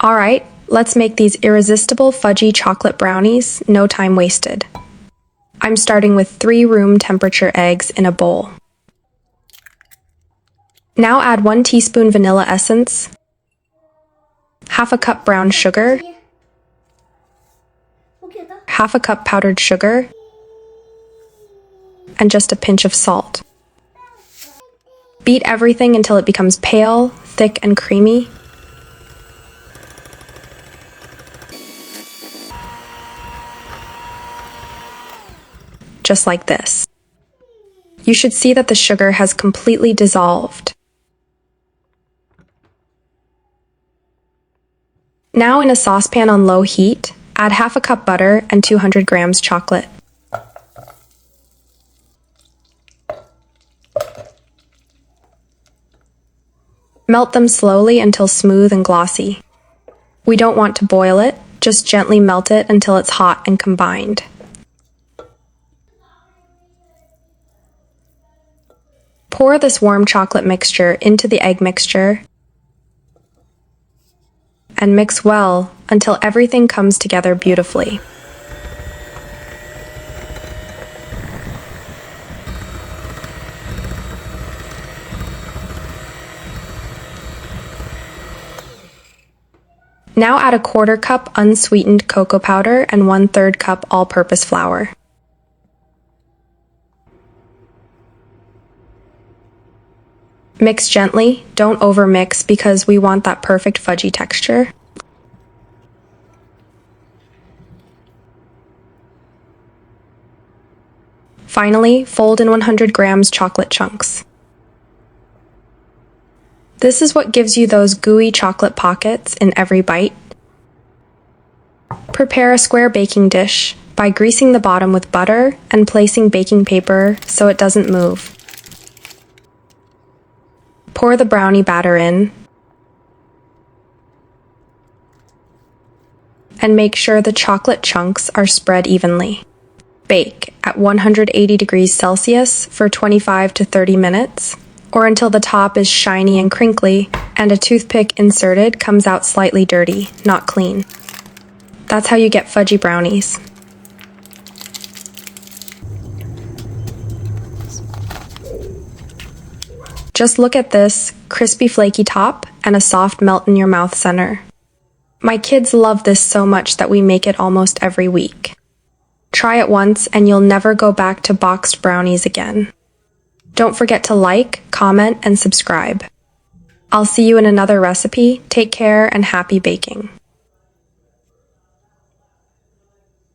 Alright, let's make these irresistible fudgy chocolate brownies, no time wasted. I'm starting with 3 room temperature eggs in a bowl. Now add 1 teaspoon vanilla essence, half a cup brown sugar, half a cup powdered sugar, and just a pinch of salt. Beat everything until it becomes pale, thick, and creamy. Just like this. You should see that the sugar has completely dissolved. Now in a saucepan on low heat, add half a cup butter and 200 grams chocolate. Melt them slowly until smooth and glossy. We don't want to boil it, just gently melt it until it's hot and combined. Pour this warm chocolate mixture into the egg mixture and mix well until everything comes together beautifully. Now add a 1/4 cup unsweetened cocoa powder and 1/3 cup all-purpose flour. Mix gently, don't overmix because we want that perfect fudgy texture. Finally, fold in 100 grams chocolate chunks. This is what gives you those gooey chocolate pockets in every bite. Prepare a square baking dish by greasing the bottom with butter and placing baking paper so it doesn't move. Pour the brownie batter in and make sure the chocolate chunks are spread evenly. Bake at 180 degrees Celsius for 25 to 30 minutes or until the top is shiny and crinkly and a toothpick inserted comes out slightly dirty, not clean. That's how you get fudgy brownies. Just look at this crispy flaky top and a soft melt in your mouth center. My kids love this so much that we make it almost every week. Try it once and you'll never go back to boxed brownies again. Don't forget to like, comment, and subscribe. I'll see you in another recipe. Take care and happy baking.